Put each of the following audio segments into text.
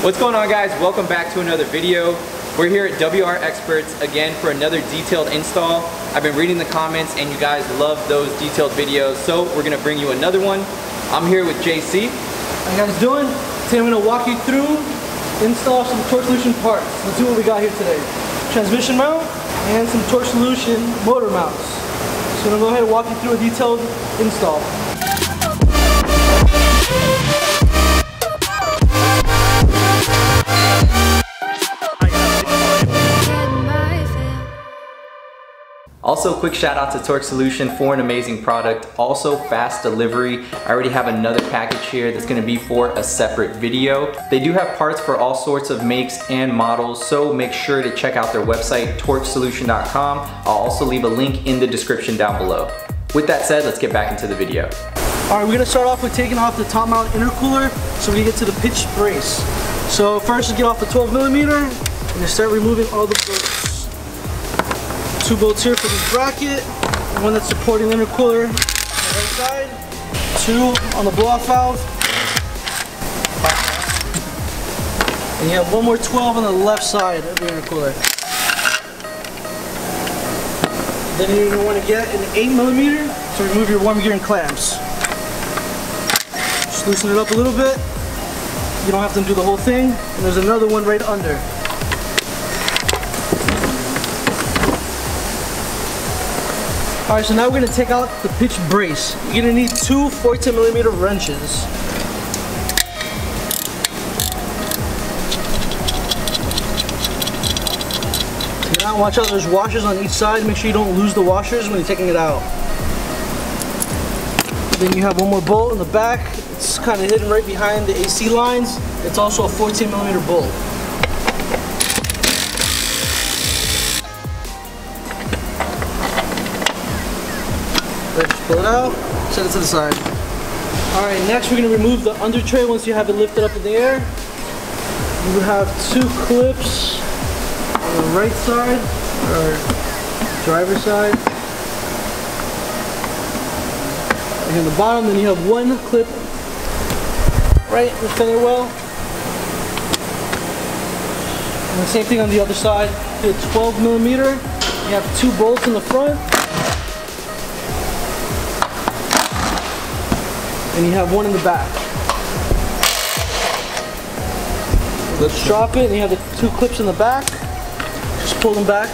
What's going on, guys? Welcome back to another video. We're here at WRXperts again for another detailed install. I've been reading the comments and you guys love those detailed videos, so we're gonna bring you another one. I'm here with JC. How you guys doing? Today I'm gonna walk you through install some Torque Solution parts. Let's see what we got here today. Transmission mount and some Torque Solution motor mounts. So I'm gonna go ahead and walk you through a detailed install. Also, quick shout out to Torque Solution for an amazing product. Also, fast delivery. I already have another package here that's gonna be for a separate video. They do have parts for all sorts of makes and models, so make sure to check out their website, torquesolution.com. I'll also leave a link in the description down below. With that said, let's get back into the video. Alright, we're gonna start off with taking off the top mount intercooler so we can get to the pitch brace. So first, get off the 12mm and start removing all the bolts. 2 bolts here for this bracket, one that's supporting the intercooler on the right side, 2 on the blow-off valve, and you have one more 12 on the left side of the intercooler. Then you're going to want to get an 8mm to remove your worm gear and clamps. Just loosen it up a little bit. You don't have to do the whole thing. And there's another one right under. Alright, so now we're going to take out the pitch brace. You're going to need 2 14mm wrenches. Now watch out, there's washers on each side. Make sure you don't lose the washers when you're taking it out. Then you have one more bolt in the back. It's kind of hidden right behind the AC lines. It's also a 14mm bolt. Just pull it out, set it to the side. Alright, next we're going to remove the under tray once you have it lifted up in the air. You have 2 clips on the right side, or driver's side. And on the bottom, then you have 1 clip right in the fender well. And the same thing on the other side. You have 12mm. You have 2 bolts in the front. And you have 1 in the back. Let's drop it, and you have the 2 clips in the back. Just pull them back.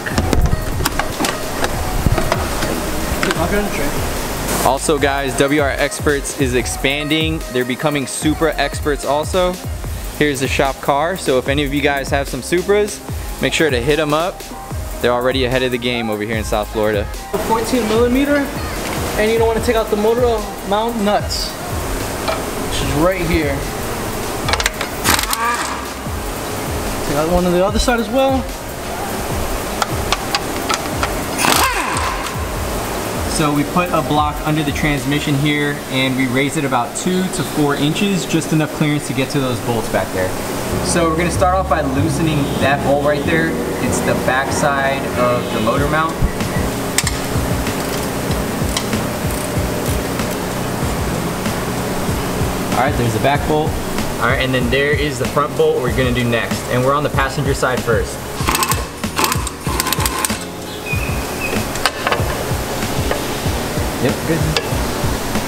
Also, guys, WRXperts is expanding. They're becoming Supra experts also. Here's the shop car, so if any of you guys have some Supras, make sure to hit them up. They're already ahead of the game over here in South Florida. 14mm, and you don't want to take out the motor mount nuts, which is right here. Take out one on the other side as well. So we put a block under the transmission here and we raise it about 2 to 4 inches, just enough clearance to get to those bolts back there. So we're going to start off by loosening that bolt right there. It's the back side of the motor mount. Alright, there's the back bolt. Alright, and then there is the front bolt we're going to do next. And we're on the passenger side first. Yep, good.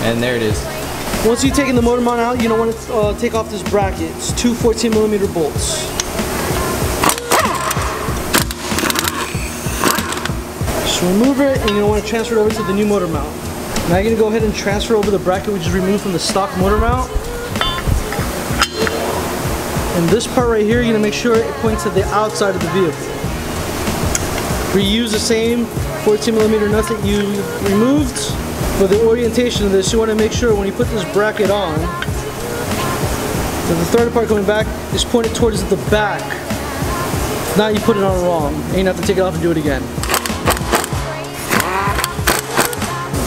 And there it is. Once you've taken the motor mount out, you don't want to take off this bracket. It's 2 14mm bolts. Just remove it, and you don't want to transfer it over to the new motor mount. Now you're going to go ahead and transfer over the bracket we just removed from the stock motor mount. And this part right here, you're going to make sure it points to the outside of the vehicle. Reuse the same 14mm nuts that you removed. For the orientation of this, you want to make sure when you put this bracket on, that the third part coming back is pointed towards the back. Now you put it on wrong, and you have to take it off and do it again.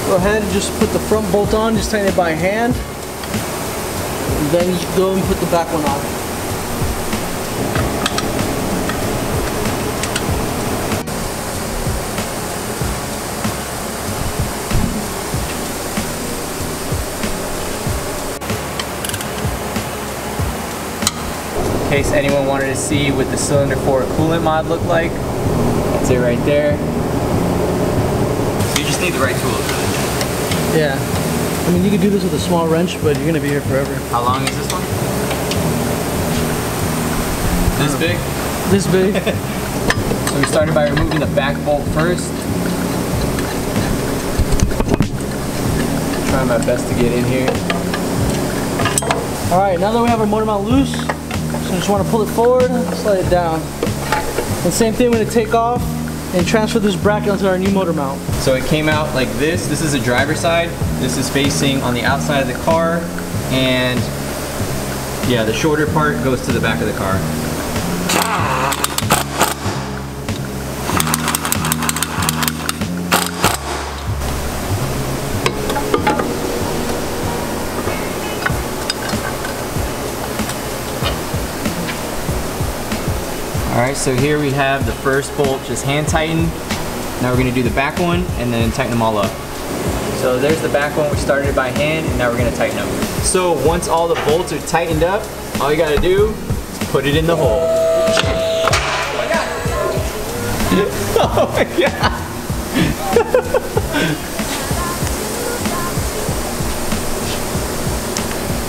Go ahead and just put the front bolt on, just tighten it by hand. And then you go and put the back one on. case anyone wanted to see what the cylinder 4 coolant mod looked like. That's it right there. So you just need the right tools, really. Yeah. I mean, you could do this with a small wrench, but you're gonna be here forever. How long is this one? This big? This big. So we started by removing the back bolt first. Trying my best to get in here. Alright, now that we have our motor mount loose, so you just want to pull it forward, slide it down. And same thing, we're going to take off and transfer this bracket onto our new motor mount. So it came out like this. This is the driver's side. This is facing on the outside of the car. And yeah, the shorter part goes to the back of the car. Alright, so here we have the first bolt just hand tightened. Now we're going to do the back one and then tighten them all up. So there's the back one, we started by hand, and now we're going to tighten them. So once all the bolts are tightened up, all you got to do is put it in the hole. Oh my god! Oh my god!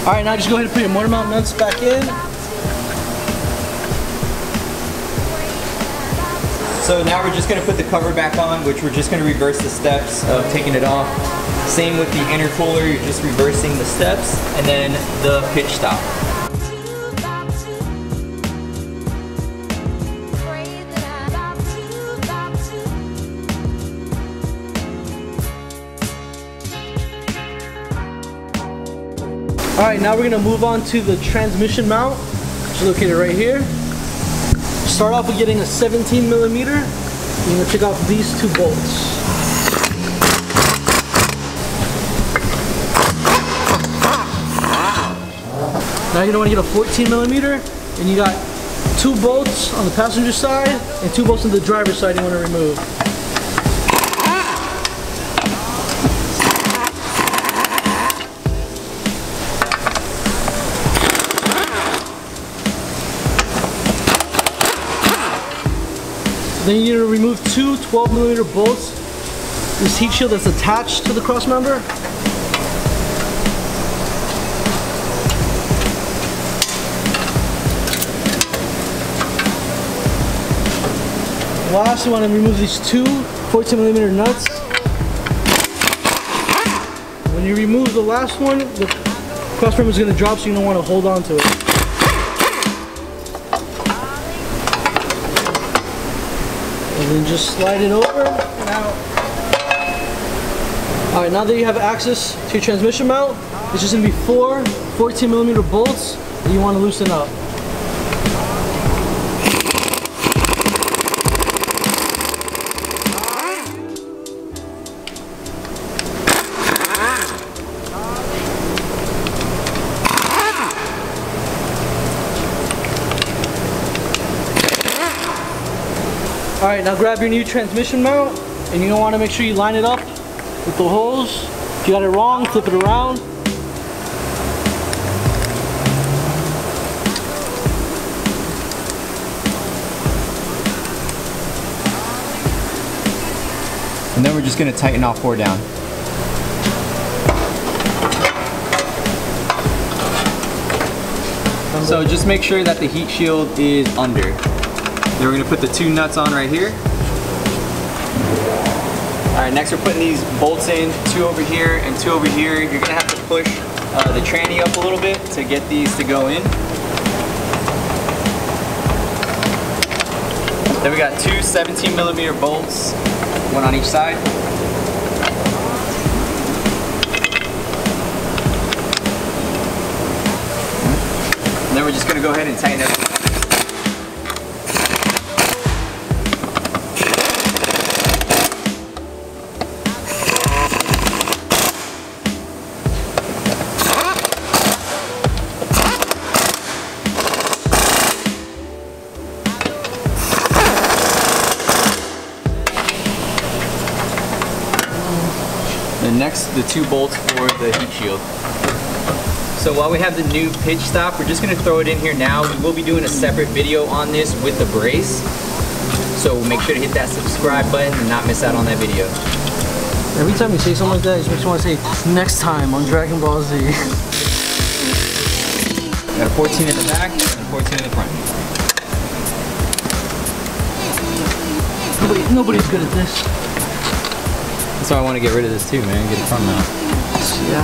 Alright, now just go ahead and put your motor mount nuts back in. So now we're just going to put the cover back on, which we're just going to reverse the steps of taking it off. Same with the intercooler, you're just reversing the steps, and then the pitch stop. Alright, now we're going to move on to the transmission mount, which is located right here. Start off with getting a 17 millimeter. You're going to take off these two bolts. Now you don't want to get a 14 millimeter, and you got two bolts on the passenger side and two bolts on the driver's side you want to remove. Then you need to remove two 12 millimeter bolts. This heat shield that's attached to the cross member. Last, you want to remove these two 14 millimeter nuts. When you remove the last one, the cross member is going to drop, so you don't want to hold on to it. And then just slide it over and out. Alright, now that you have access to your transmission mount, it's just going to be four 14 millimeter bolts that you want to loosen up. Alright, now grab your new transmission mount, and you want to make sure you line it up with the holes. If you got it wrong, flip it around. And then we're just going to tighten all four down. So just make sure that the heat shield is under. Then we're going to put the two nuts on right here. Alright, next we're putting these bolts in, two over here and two over here. You're going to have to push the tranny up a little bit to get these to go in. Then we got two 17 millimeter bolts, one on each side. And then we're just going to go ahead and tighten it. And next, the two bolts for the heat shield. So while we have the new pitch stop, we're just gonna throw it in here now. We will be doing a separate video on this with the brace. So make sure to hit that subscribe button and not miss out on that video. Every time you say something like that, it just makes me want to say, next time on Dragon Ball Z. Got a 14 in the back and a 14 in the front. Nobody's good at this. That's why I want to get rid of this too, man. Get a front mount. Yeah.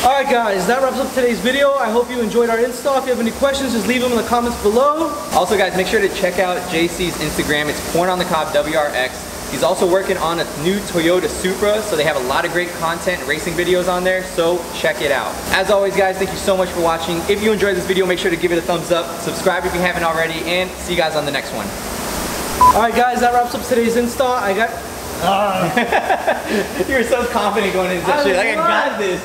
Alright guys, that wraps up today's video. I hope you enjoyed our install. If you have any questions, just leave them in the comments below. Also guys, make sure to check out JC's Instagram. It's Porn on the Cobb WRX. He's also working on a new Toyota Supra, so they have a lot of great content and racing videos on there, so check it out. As always guys, thank you so much for watching. If you enjoyed this video, make sure to give it a thumbs up, subscribe if you haven't already, and see you guys on the next one. Alright guys, that wraps up today's install. I got... You were so confident going into this shit, like I got this.